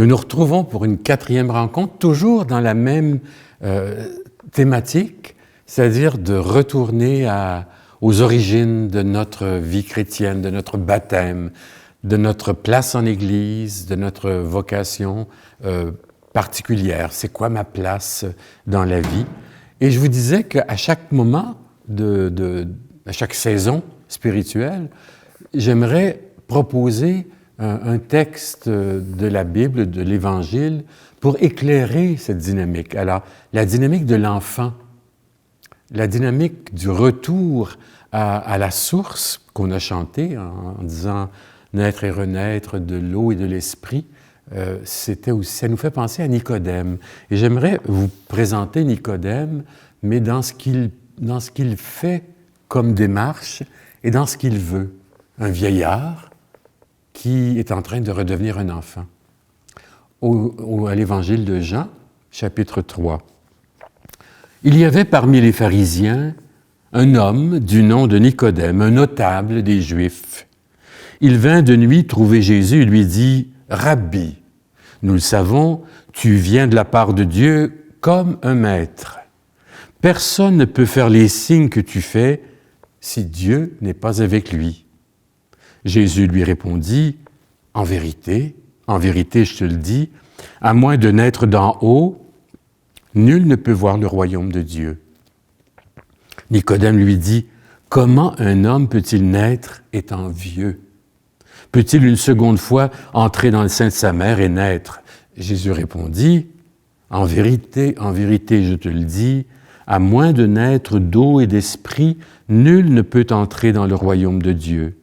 Nous nous retrouvons pour une 4e rencontre, toujours dans la même thématique, c'est-à-dire de retourner aux origines de notre vie chrétienne, de notre baptême, de notre place en Église, de notre vocation particulière. C'est quoi ma place dans la vie? Et je vous disais qu'à chaque moment, à chaque saison spirituelle, j'aimerais proposer un texte de la Bible, de l'Évangile, pour éclairer cette dynamique. Alors, la dynamique de l'enfant, la dynamique du retour à la source qu'on a chantée en disant « naître et renaître de l'eau et de l'esprit », ça nous fait penser à Nicodème. Et j'aimerais vous présenter Nicodème, mais dans ce qu'il fait comme démarche et dans ce qu'il veut. Un vieillard qui est en train de redevenir un enfant. À l'Évangile de Jean, chapitre 3. Il y avait parmi les pharisiens un homme du nom de Nicodème, un notable des Juifs. Il vint de nuit trouver Jésus et lui dit « Rabbi, nous le savons, tu viens de la part de Dieu comme un maître. Personne ne peut faire les signes que tu fais si Dieu n'est pas avec lui. » Jésus lui répondit « en vérité, je te le dis, à moins de naître d'en haut, nul ne peut voir le royaume de Dieu. » Nicodème lui dit « Comment un homme peut-il naître étant vieux? Peut-il une seconde fois entrer dans le sein de sa mère et naître? » Jésus répondit « en vérité, je te le dis, à moins de naître d'eau et d'esprit, nul ne peut entrer dans le royaume de Dieu.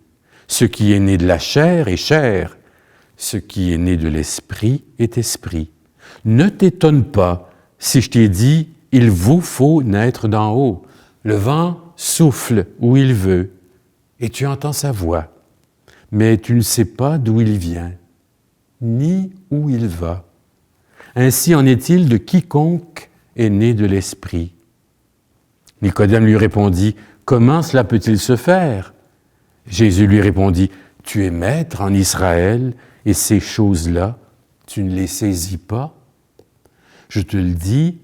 Ce qui est né de la chair est chair, ce qui est né de l'esprit est esprit. Ne t'étonne pas si je t'ai dit, il vous faut naître d'en haut. Le vent souffle où il veut, et tu entends sa voix, mais tu ne sais pas d'où il vient, ni où il va. Ainsi en est-il de quiconque est né de l'esprit. » Nicodème lui répondit, « Comment cela peut-il se faire? » Jésus lui répondit, « Tu es maître en Israël, et ces choses-là, tu ne les saisis pas? Je te le dis,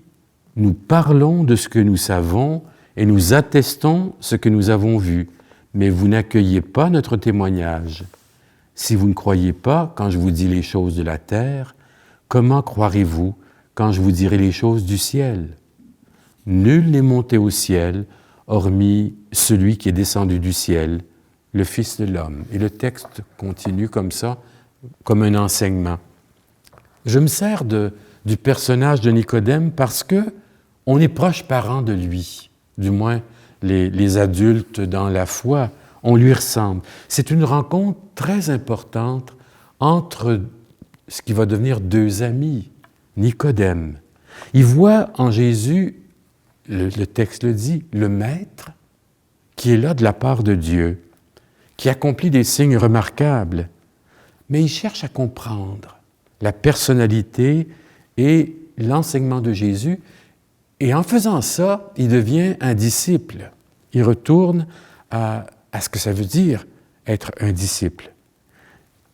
nous parlons de ce que nous savons, et nous attestons ce que nous avons vu, mais vous n'accueillez pas notre témoignage. Si vous ne croyez pas quand je vous dis les choses de la terre, comment croirez-vous quand je vous dirai les choses du ciel? Nul n'est monté au ciel, hormis celui qui est descendu du ciel, le Fils de l'homme. » Et le texte continue comme ça, comme un enseignement. Je me sers du personnage de Nicodème parce que on est proche parent de lui, du moins les adultes dans la foi, on lui ressemble. C'est une rencontre très importante entre ce qui va devenir 2 amis, Nicodème. Il voit en Jésus, le texte le dit, le Maître qui est là de la part de Dieu, qui accomplit des signes remarquables, mais il cherche à comprendre la personnalité et l'enseignement de Jésus, et en faisant ça, il devient un disciple. Il retourne à ce que ça veut dire être un disciple.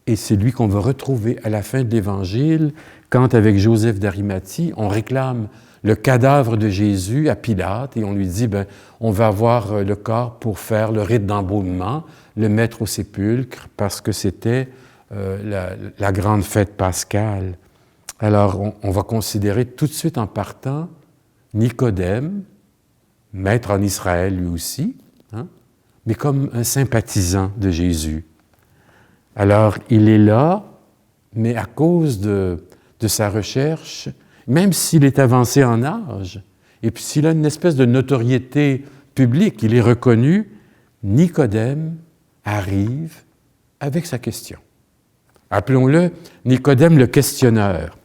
Et c'est lui qu'on va retrouver à la fin de l'Évangile, quand avec Joseph d'Arimathie, on réclame le cadavre de Jésus à Pilate et on lui dit, on va avoir le corps pour faire le rite d'embaumement, le mettre au sépulcre, parce que c'était la grande fête pascale. Alors, on va considérer tout de suite en partant Nicodème, maître en Israël lui aussi, mais comme un sympathisant de Jésus. Alors, il est là, mais à cause de sa recherche, même s'il est avancé en âge, et puis s'il a une espèce de notoriété publique, il est reconnu, Nicodème arrive avec sa question. Appelons-le Nicodème le questionneur.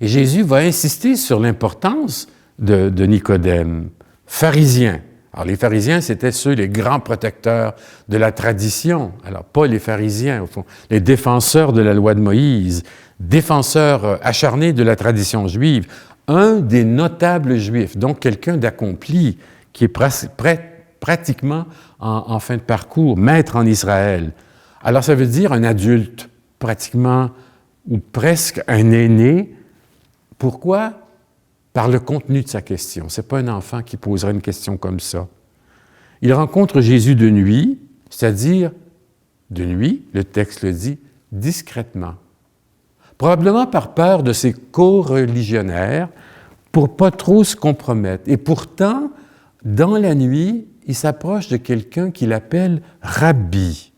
Et Jésus va insister sur l'importance de Nicodème, pharisien. Alors les pharisiens, c'était les grands protecteurs de la tradition. Alors pas les pharisiens, au fond, les défenseurs de la loi de Moïse, défenseurs acharnés de la tradition juive, un des notables juifs, donc quelqu'un d'accompli, qui est pratiquement en fin de parcours, maître en Israël. Alors ça veut dire un adulte pratiquement ou presque un aîné. Pourquoi? Par le contenu de sa question. Ce n'est pas un enfant qui poserait une question comme ça. Il rencontre Jésus de nuit, c'est-à-dire de nuit, le texte le dit, discrètement. Probablement par peur de ses co-religionnaires, pour pas trop se compromettre. Et pourtant, dans la nuit, il s'approche de quelqu'un qu'il appelle Rabbi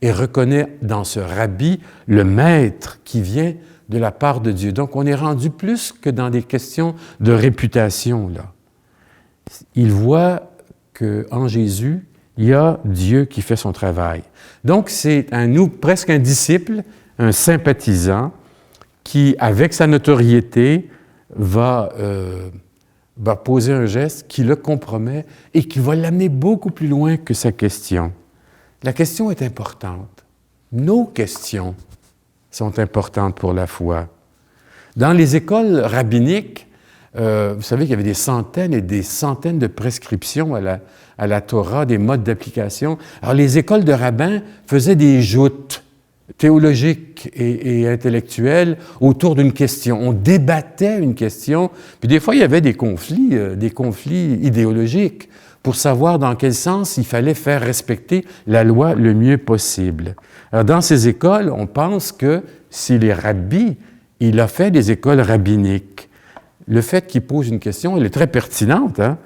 et reconnaît dans ce Rabbi le maître qui vient de la part de Dieu. Donc, on est rendu plus que dans des questions de réputation, là. Il voit qu'en Jésus, il y a Dieu qui fait son travail. Donc, c'est presque un disciple, un sympathisant, qui, avec sa notoriété, va poser un geste qui le compromet et qui va l'amener beaucoup plus loin que sa question. La question est importante. Nos questions sont importantes pour la foi. Dans les écoles rabbiniques, vous savez qu'il y avait des centaines et des centaines de prescriptions à la Torah, des modes d'application. Alors, les écoles de rabbins faisaient des joutes théologiques et intellectuelles autour d'une question. On débattait une question, puis des fois, il y avait des conflits idéologiques pour savoir dans quel sens il fallait faire respecter la loi le mieux possible. Alors, dans ces écoles, on pense que s'il est rabbi, il a fait des écoles rabbiniques. Le fait qu'il pose une question, elle est très pertinente, hein?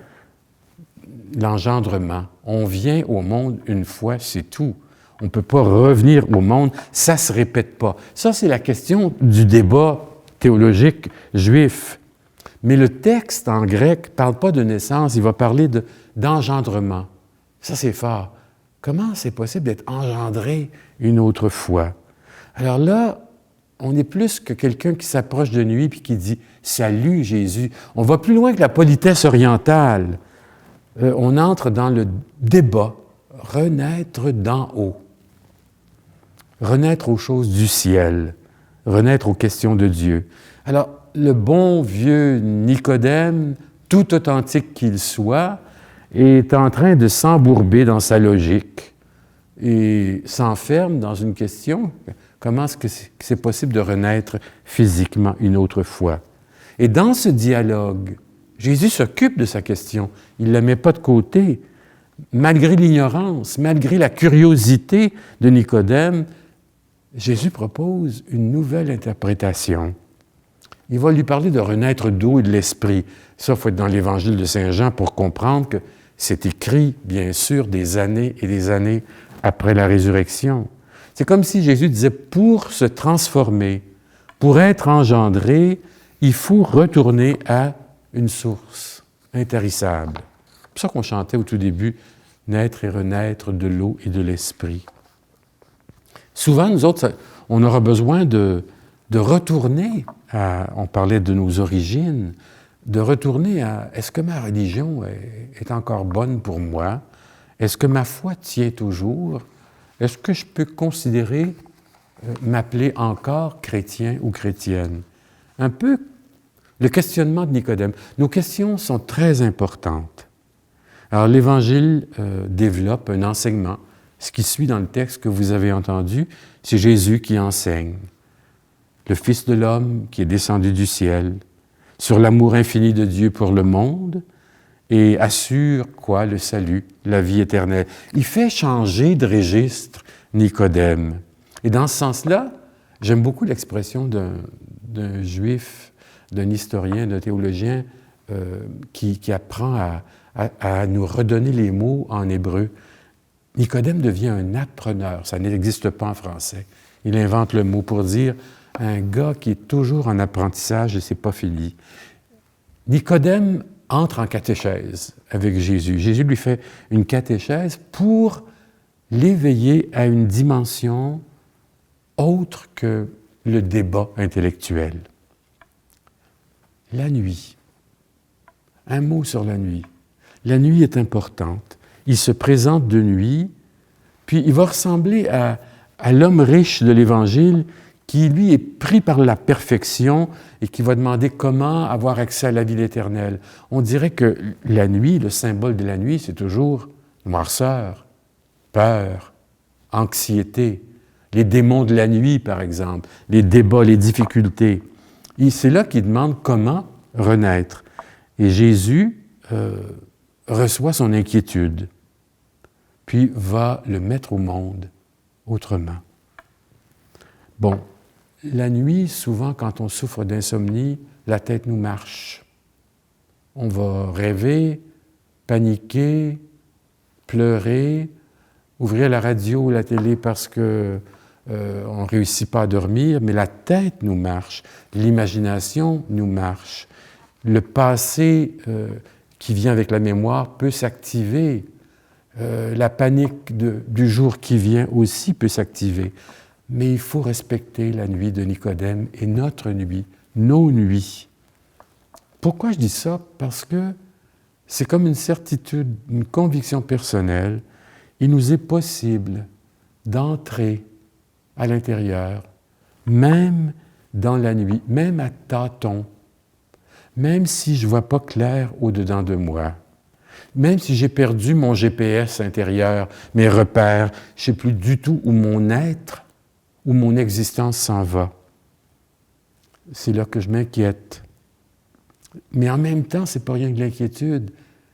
L'engendrement. On vient au monde une fois, c'est tout. On ne peut pas revenir au monde, ça ne se répète pas. Ça, c'est la question du débat théologique juif. Mais le texte en grec ne parle pas de naissance, il va parler d'engendrement. Ça, c'est fort. Comment c'est possible d'être engendré une autre fois? Alors là, on est plus que quelqu'un qui s'approche de nuit et qui dit « Salut Jésus ». On va plus loin que la politesse orientale. On entre dans le débat, renaître d'en haut, renaître aux choses du ciel, renaître aux questions de Dieu. Alors, le bon vieux Nicodème, tout authentique qu'il soit, est en train de s'embourber dans sa logique et s'enferme dans une question. Comment est-ce que c'est possible de renaître physiquement une autre fois? Et dans ce dialogue, Jésus s'occupe de sa question. Il ne la met pas de côté. Malgré l'ignorance, malgré la curiosité de Nicodème, Jésus propose une nouvelle interprétation. Il va lui parler de renaître d'eau et de l'esprit. Ça, il faut être dans l'Évangile de Saint Jean pour comprendre que c'est écrit, bien sûr, des années et des années après la résurrection. C'est comme si Jésus disait, pour se transformer, pour être engendré, il faut retourner à une source intarissable. C'est pour ça qu'on chantait au tout début, naître et renaître de l'eau et de l'esprit. Souvent, nous autres, on aura besoin de retourner on parlait de nos origines, de retourner à, est-ce que ma religion est encore bonne pour moi? Est-ce que ma foi tient toujours? Est-ce que je peux considérer m'appeler encore chrétien ou chrétienne? Un peu le questionnement de Nicodème. Nos questions sont très importantes. Alors, l'Évangile développe un enseignement. Ce qui suit dans le texte que vous avez entendu, c'est Jésus qui enseigne. Le Fils de l'homme qui est descendu du ciel, sur l'amour infini de Dieu pour le monde, et assure quoi? Le salut, la vie éternelle. Il fait changer de registre Nicodème. Et dans ce sens-là, j'aime beaucoup l'expression d'un juif, d'un historien, d'un théologien qui apprend à nous redonner les mots en hébreu. Nicodème devient un appreneur. Ça n'existe pas en français. Il invente le mot pour dire un gars qui est toujours en apprentissage et c'est pas fini. Nicodème entre en catéchèse avec Jésus. Jésus lui fait une catéchèse pour l'éveiller à une dimension autre que le débat intellectuel. La nuit. Un mot sur la nuit. La nuit est importante. Il se présente de nuit, puis il va ressembler à l'homme riche de l'Évangile qui, lui, est pris par la perfection et qui va demander comment avoir accès à la vie éternelle. On dirait que la nuit, le symbole de la nuit, c'est toujours noirceur, peur, anxiété. les démons de la nuit, par exemple, les débats, les difficultés. Et c'est là qu'il demande comment renaître. Et Jésus reçoit son inquiétude, puis va le mettre au monde autrement. Bon, la nuit, souvent, quand on souffre d'insomnie, la tête nous marche. On va rêver, paniquer, pleurer, ouvrir la radio ou la télé parce que on ne réussit pas à dormir, mais la tête nous marche, l'imagination nous marche. Le passé qui vient avec la mémoire peut s'activer. La panique du jour qui vient aussi peut s'activer. Mais il faut respecter la nuit de Nicodème et notre nuit, nos nuits. Pourquoi je dis ça? Parce que c'est comme une certitude, une conviction personnelle. Il nous est possible d'entrer à l'intérieur, même dans la nuit, même à tâtons, même si je ne vois pas clair au-dedans de moi, même si j'ai perdu mon GPS intérieur, mes repères, je ne sais plus du tout où mon être, où mon existence s'en va. C'est là que je m'inquiète. Mais en même temps, ce n'est pas rien que l'inquiétude.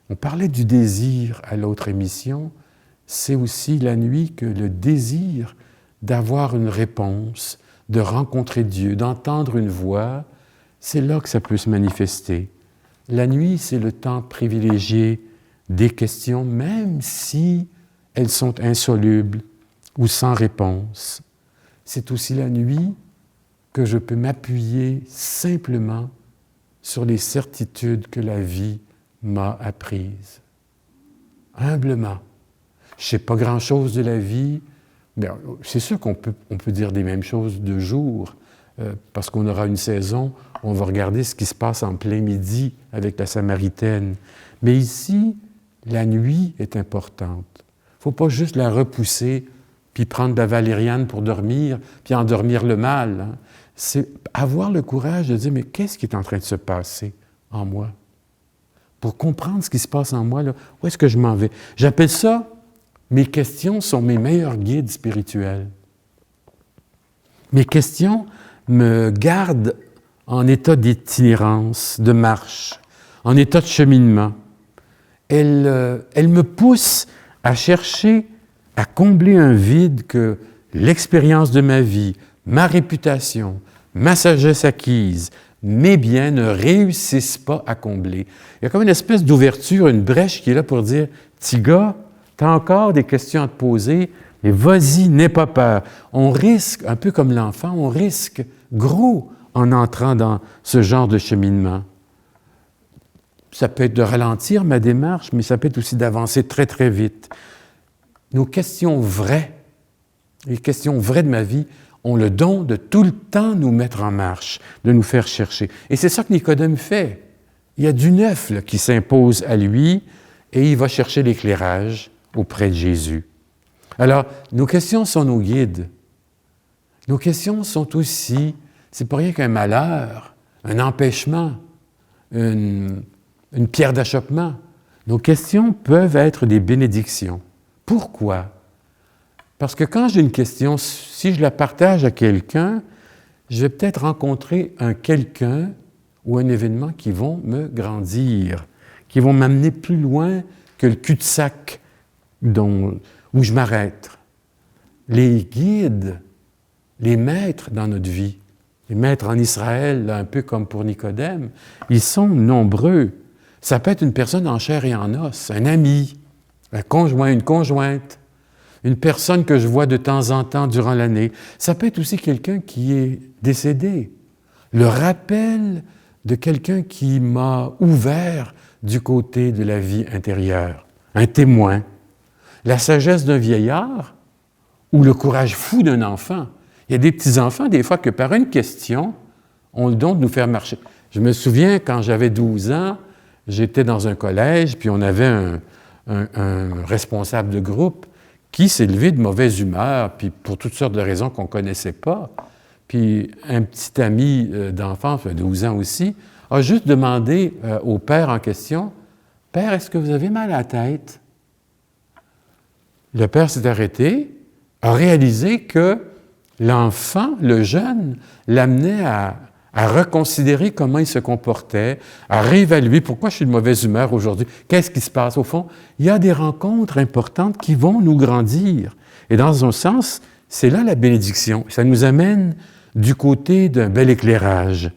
On parlait du désir à l'autre émission. C'est aussi la nuit que le désir d'avoir une réponse, de rencontrer Dieu, d'entendre une voix, c'est là que ça peut se manifester. La nuit, c'est le temps privilégié des questions, même si elles sont insolubles ou sans réponse. C'est aussi la nuit que je peux m'appuyer simplement sur les certitudes que la vie m'a apprises. Humblement. Je ne sais pas grand-chose de la vie, mais c'est sûr qu'on peut dire des mêmes choses de jour, parce qu'on aura une saison, on va regarder ce qui se passe en plein midi avec la Samaritaine. Mais ici, la nuit est importante. Il ne faut pas juste la repousser, puis prendre de la valériane pour dormir, puis endormir le mal. Hein. C'est avoir le courage de dire, mais qu'est-ce qui est en train de se passer en moi? Pour comprendre ce qui se passe en moi, là, où est-ce que je m'en vais? J'appelle ça, mes questions sont mes meilleurs guides spirituels. Mes questions me gardent en état d'itinérance, de marche, en état de cheminement. Elles me poussent à chercher, à combler un vide que l'expérience de ma vie, ma réputation, ma sagesse acquise, mes biens ne réussissent pas à combler. Il y a comme une espèce d'ouverture, une brèche qui est là pour dire « Petit gars, tu as encore des questions à te poser, mais vas-y, n'aie pas peur. » On risque, un peu comme l'enfant, on risque gros en entrant dans ce genre de cheminement. Ça peut être de ralentir ma démarche, mais ça peut être aussi d'avancer très, très vite. Nos questions vraies, les questions vraies de ma vie, ont le don de tout le temps nous mettre en marche, de nous faire chercher. Et c'est ça que Nicodème fait. Il y a du neuf là, qui s'impose à lui et il va chercher l'éclairage auprès de Jésus. Alors, nos questions sont nos guides. Nos questions sont aussi, c'est pas rien qu'un malheur, un empêchement, une pierre d'achoppement. Nos questions peuvent être des bénédictions. Pourquoi? Parce que quand j'ai une question, si je la partage à quelqu'un, je vais peut-être rencontrer un quelqu'un ou un événement qui vont me grandir, qui vont m'amener plus loin que le cul-de-sac où je m'arrête. Les guides, les maîtres dans notre vie, les maîtres en Israël, là, un peu comme pour Nicodème, ils sont nombreux. Ça peut être une personne en chair et en os, un ami, un conjoint, une conjointe, une personne que je vois de temps en temps durant l'année. Ça peut être aussi quelqu'un qui est décédé. Le rappel de quelqu'un qui m'a ouvert du côté de la vie intérieure. Un témoin. La sagesse d'un vieillard ou le courage fou d'un enfant. Il y a des petits-enfants, des fois, que par une question, ont le don de nous faire marcher. Je me souviens, quand j'avais 12 ans, j'étais dans un collège, puis on avait un responsable de groupe qui s'est levé de mauvaise humeur, puis pour toutes sortes de raisons qu'on ne connaissait pas. Puis un petit ami d'enfance, 12 ans aussi, a juste demandé au père en question, « Père, est-ce que vous avez mal à la tête? » Le père s'est arrêté, a réalisé que l'enfant, le jeune, l'amenait à reconsidérer comment il se comportait, à réévaluer pourquoi je suis de mauvaise humeur aujourd'hui, qu'est-ce qui se passe. Au fond, il y a des rencontres importantes qui vont nous grandir. Et dans un sens, c'est là la bénédiction. Ça nous amène du côté d'un bel éclairage.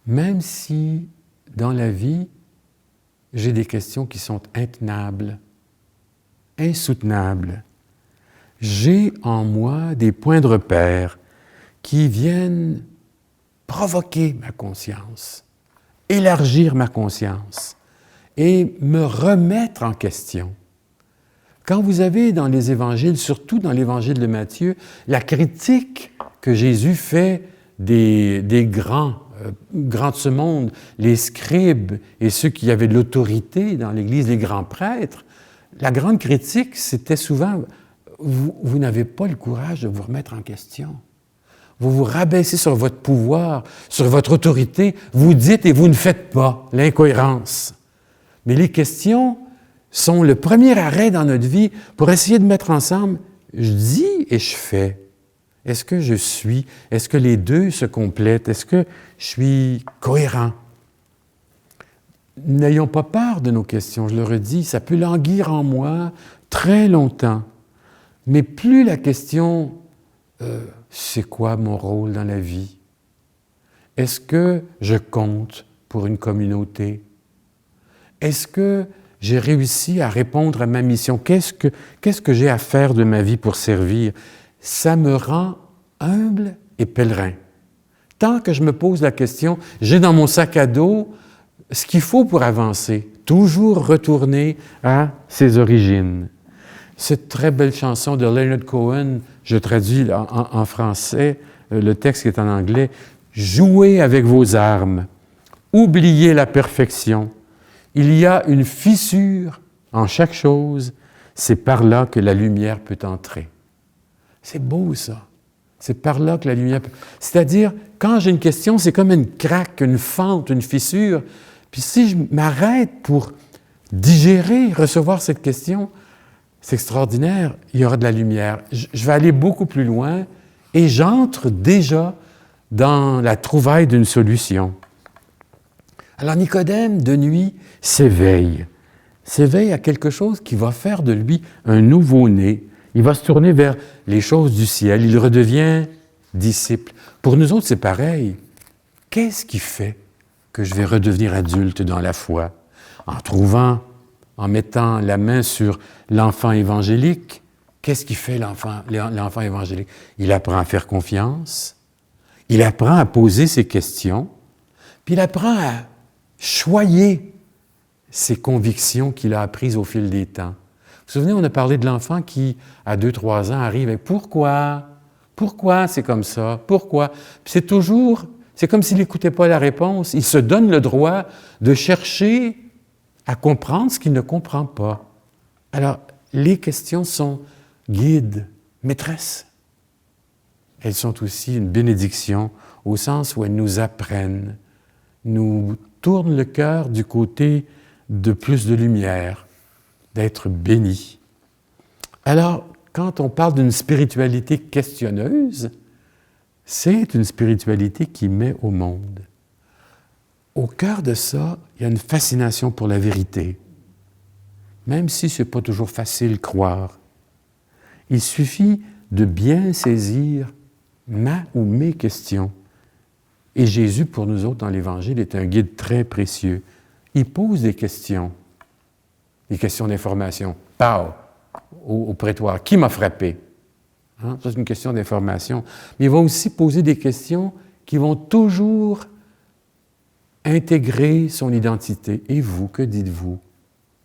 Même si, dans la vie, j'ai des questions qui sont intenables, insoutenables, j'ai en moi des points de repère qui viennent provoquer ma conscience, élargir ma conscience et me remettre en question. Quand vous avez dans les évangiles, surtout dans l'évangile de Matthieu, la critique que Jésus fait des grands de ce monde, les scribes et ceux qui avaient de l'autorité dans l'Église, les grands prêtres, la grande critique, c'était souvent « vous n'avez pas le courage de vous remettre en question ». Vous vous rabaissez sur votre pouvoir, sur votre autorité, vous dites et vous ne faites pas, l'incohérence. Mais les questions sont le premier arrêt dans notre vie pour essayer de mettre ensemble, je dis et je fais. Est-ce que je suis? Est-ce que les deux se complètent? Est-ce que je suis cohérent? N'ayons pas peur de nos questions, je le redis, ça peut languir en moi très longtemps. Mais plus la question c'est quoi mon rôle dans la vie? Est-ce que je compte pour une communauté? Est-ce que j'ai réussi à répondre à ma mission? Qu'est-ce que j'ai à faire de ma vie pour servir? Ça me rend humble et pèlerin. Tant que je me pose la question, j'ai dans mon sac à dos ce qu'il faut pour avancer, toujours retourner à ses origines. Cette très belle chanson de Leonard Cohen, je traduis en français, le texte qui est en anglais, « Jouez avec vos armes, oubliez la perfection. Il y a une fissure en chaque chose, c'est par là que la lumière peut entrer. » C'est beau, ça. C'est par là que la lumière peut... C'est-à-dire, quand j'ai une question, c'est comme une craque, une fente, une fissure. Puis si je m'arrête pour digérer, recevoir cette question, c'est extraordinaire, il y aura de la lumière. Je vais aller beaucoup plus loin et j'entre déjà dans la trouvaille d'une solution. Alors Nicodème, de nuit, s'éveille à quelque chose qui va faire de lui un nouveau-né. Il va se tourner vers les choses du ciel, il redevient disciple. Pour nous autres, c'est pareil. Qu'est-ce qui fait que je vais redevenir adulte dans la foi? En mettant la main sur l'enfant évangélique, qu'est-ce qui fait l'enfant évangélique? Il apprend à faire confiance, il apprend à poser ses questions, puis il apprend à choyer ses convictions qu'il a apprises au fil des temps. Vous vous souvenez, on a parlé de l'enfant qui, à 2-3 ans, arrive avec « Pourquoi? Pourquoi c'est comme ça? Pourquoi? » Puis c'est comme s'il n'écoutait pas la réponse. Il se donne le droit de chercher à comprendre ce qu'il ne comprend pas. Alors, les questions sont guides, maîtresses. Elles sont aussi une bénédiction au sens où elles nous apprennent, nous tournent le cœur du côté de plus de lumière, d'être bénis. Alors, quand on parle d'une spiritualité questionneuse, c'est une spiritualité qui met au monde. Au cœur de ça, il y a une fascination pour la vérité. Même si ce n'est pas toujours facile de croire, il suffit de bien saisir ma ou mes questions. Et Jésus, pour nous autres, dans l'Évangile, est un guide très précieux. Il pose des questions d'information. Pau, au prétoire. Qui m'a frappé? Hein? Ça, c'est une question d'information. Mais il va aussi poser des questions qui vont toujours intégrer son identité. Et vous, que dites-vous?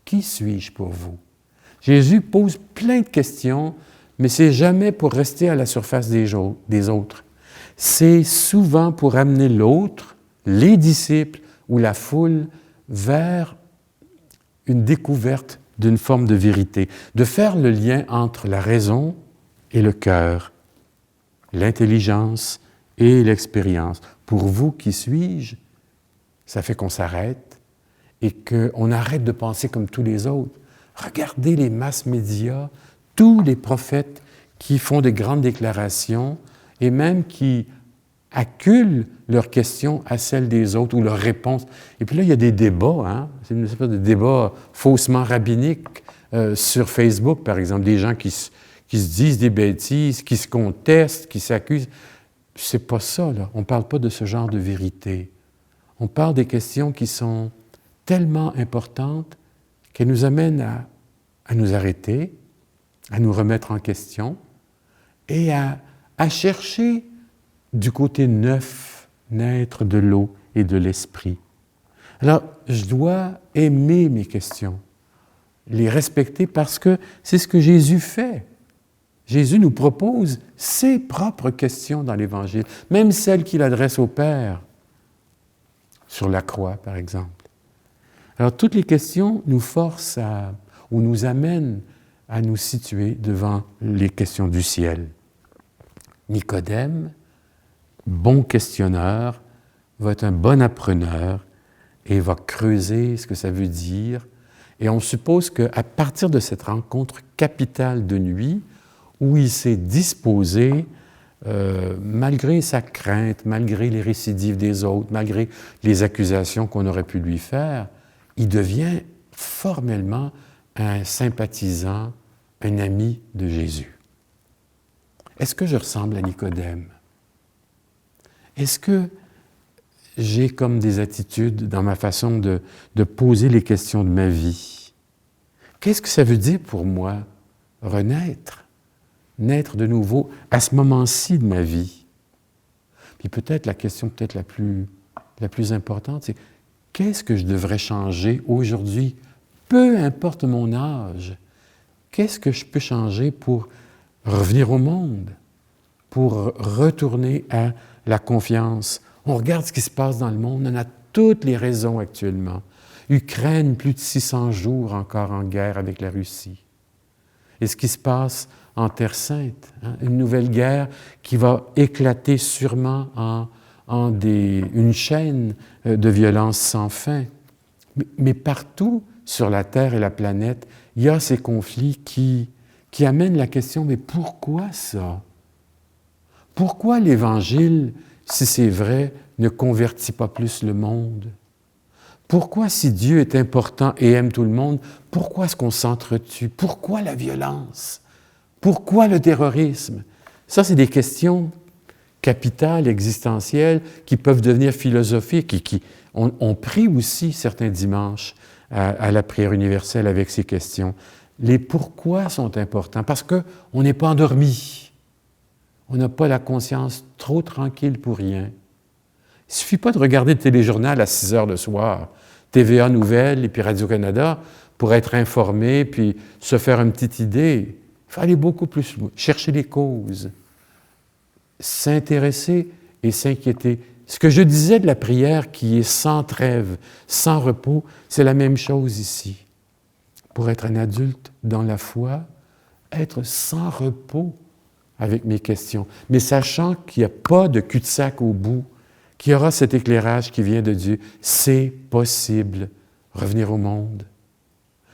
Qui suis-je pour vous? Jésus pose plein de questions, mais c'est jamais pour rester à la surface des autres. C'est souvent pour amener l'autre, les disciples ou la foule, vers une découverte d'une forme de vérité, de faire le lien entre la raison et le cœur, l'intelligence et l'expérience. Pour vous, qui suis-je? Ça fait qu'on s'arrête et qu'on arrête de penser comme tous les autres. Regardez les masses médias, tous les prophètes qui font de grandes déclarations et même qui acculent leurs questions à celles des autres ou leurs réponses. Et puis là, il y a des débats, hein? C'est une espèce de débat faussement rabbinique sur Facebook, par exemple, des gens qui se disent des bêtises, qui se contestent, qui s'accusent. C'est pas ça, là. On ne parle pas de ce genre de vérité. On parle des questions qui sont tellement importantes qu'elles nous amènent à nous arrêter, à nous remettre en question et à chercher du côté neuf, naître de l'eau et de l'esprit. Alors, je dois aimer mes questions, les respecter parce que c'est ce que Jésus fait. Jésus nous propose ses propres questions dans l'Évangile, même celles qu'il adresse au Père, sur la croix, par exemple. Alors, toutes les questions nous forcent ou nous amènent à nous situer devant les questions du ciel. Nicodème, bon questionneur, va être un bon appreneur et va creuser ce que ça veut dire. Et on suppose qu'à partir de cette rencontre capitale de nuit, où il s'est disposé, malgré sa crainte, malgré les récidives des autres, malgré les accusations qu'on aurait pu lui faire, il devient formellement un sympathisant, un ami de Jésus. Est-ce que je ressemble à Nicodème? Est-ce que j'ai comme des attitudes dans ma façon de poser les questions de ma vie? Qu'est-ce que ça veut dire pour moi, renaître? Naître de nouveau à ce moment-ci de ma vie? Puis peut-être la question la plus importante, c'est qu'est-ce que je devrais changer aujourd'hui, peu importe mon âge? Qu'est-ce que je peux changer pour revenir au monde, pour retourner à la confiance? On regarde ce qui se passe dans le monde, on a toutes les raisons actuellement. Ukraine, plus de 600 jours encore en guerre avec la Russie. Et ce qui se passe en Terre Sainte, hein, une nouvelle guerre qui va éclater sûrement en une chaîne de violence sans fin. Mais partout sur la Terre et la planète, il y a ces conflits qui amènent la question, mais pourquoi ça? Pourquoi l'Évangile, si c'est vrai, ne convertit pas plus le monde? Pourquoi, si Dieu est important et aime tout le monde, pourquoi est-ce qu'on s'entretue? Pourquoi la violence? Pourquoi le terrorisme? Ça, c'est des questions capitales, existentielles, qui peuvent devenir philosophiques et qui ont pris aussi certains dimanches à la prière universelle avec ces questions. Les pourquoi sont importants parce qu'on n'est pas endormi. On n'a pas la conscience trop tranquille pour rien. Il ne suffit pas de regarder le téléjournal à 6 heures le soir, TVA Nouvelles et puis Radio-Canada, pour être informé puis se faire une petite idée. Il faut aller beaucoup plus loin, chercher les causes, s'intéresser et s'inquiéter. Ce que je disais de la prière qui est sans trêve, sans repos, c'est la même chose ici. Pour être un adulte dans la foi, être sans repos avec mes questions, mais sachant qu'il n'y a pas de cul-de-sac au bout, qu'il y aura cet éclairage qui vient de Dieu. C'est possible, revenir au monde.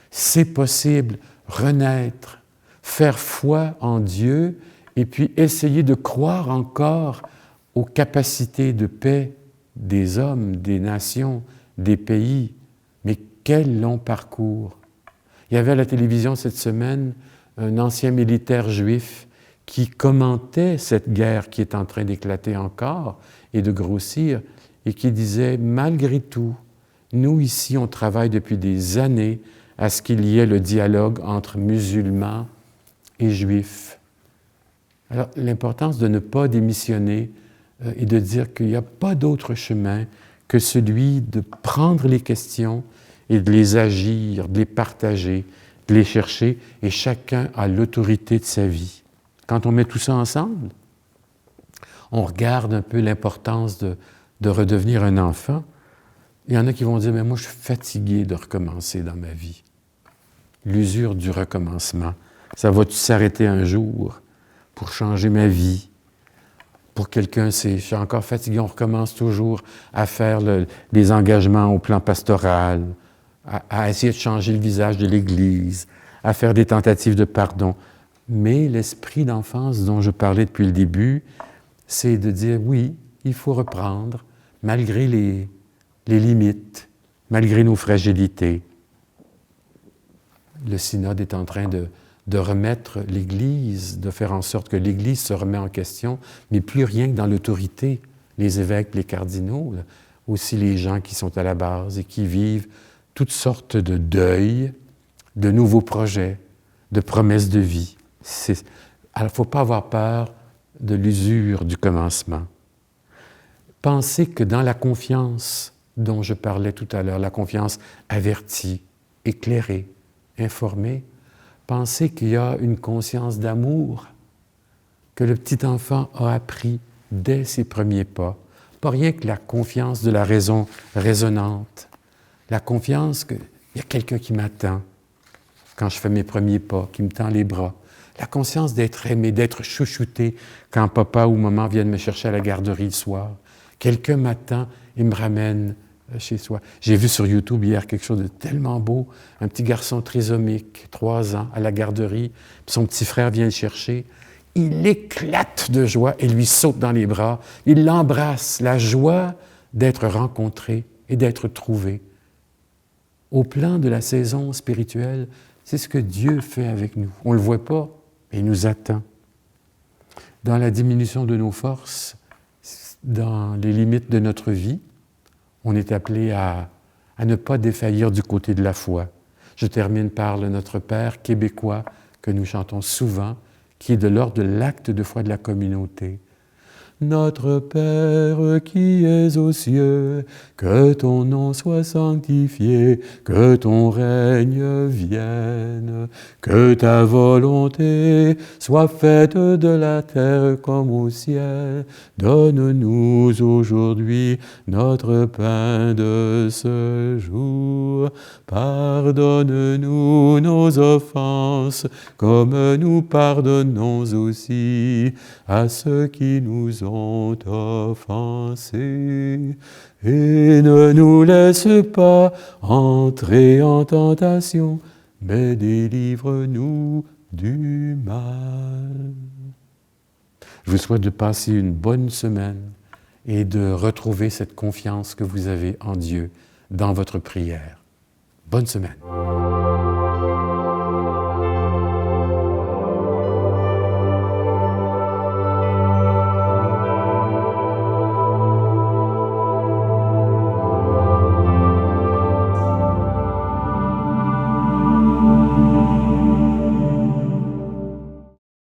C'est possible, renaître, faire foi en Dieu et puis essayer de croire encore aux capacités de paix des hommes, des nations, des pays. Mais quel long parcours! Il y avait à la télévision cette semaine un ancien militaire juif qui commentait cette guerre qui est en train d'éclater encore et de grossir, et qui disait, malgré tout, nous ici, on travaille depuis des années à ce qu'il y ait le dialogue entre musulmans et juifs. Alors, l'importance de ne pas démissionner et de dire qu'il n'y a pas d'autre chemin que celui de prendre les questions et de les agir, de les partager, de les chercher, et chacun a l'autorité de sa vie. Quand on met tout ça ensemble, on regarde un peu l'importance de redevenir un enfant. Il y en a qui vont dire, mais moi je suis fatigué de recommencer dans ma vie. L'usure du recommencement. Ça va-tu s'arrêter un jour pour changer ma vie? Pour quelqu'un, je suis encore fatigué, on recommence toujours à faire les engagements au plan pastoral, à essayer de changer le visage de l'Église, à faire des tentatives de pardon. Mais l'esprit d'enfance dont je parlais depuis le début, c'est de dire oui, il faut reprendre, malgré les limites, malgré nos fragilités. Le synode est en train de remettre l'Église, de faire en sorte que l'Église se remet en question, mais plus rien que dans l'autorité, les évêques, les cardinaux, là, aussi les gens qui sont à la base et qui vivent toutes sortes de deuils, de nouveaux projets, de promesses de vie. Alors, il ne faut pas avoir peur de l'usure du commencement. Pensez que dans la confiance dont je parlais tout à l'heure, la confiance avertie, éclairée, informée, pensez qu'il y a une conscience d'amour que le petit enfant a appris dès ses premiers pas. Pas rien que la confiance de la raison raisonnante, la confiance qu'il y a quelqu'un qui m'attend quand je fais mes premiers pas, qui me tend les bras, la conscience d'être aimé, d'être chouchouté quand papa ou maman viennent me chercher à la garderie le soir. Quelqu'un m'attend et me ramène chez soi. J'ai vu sur YouTube hier quelque chose de tellement beau, un petit garçon trisomique, 3 ans, à la garderie, puis son petit frère vient le chercher. Il éclate de joie et lui saute dans les bras. Il l'embrasse, la joie d'être rencontré et d'être trouvé. Au plan de la saison spirituelle, c'est ce que Dieu fait avec nous. On ne le voit pas, mais il nous attend. Dans la diminution de nos forces, dans les limites de notre vie, on est appelé à ne pas défaillir du côté de la foi. Je termine par le Notre Père québécois que nous chantons souvent, qui est de l'ordre de l'acte de foi de la communauté. Notre Père qui es aux cieux, que ton nom soit sanctifié, que ton règne vienne, que ta volonté soit faite de la terre comme au ciel. Donne-nous aujourd'hui notre pain de ce jour. Pardonne-nous nos offenses, comme nous pardonnons aussi à ceux qui nous ont offensés. Et ne nous laisse pas entrer en tentation, mais délivre-nous du mal. Je vous souhaite de passer une bonne semaine et de retrouver cette confiance que vous avez en Dieu dans votre prière. Bonne semaine.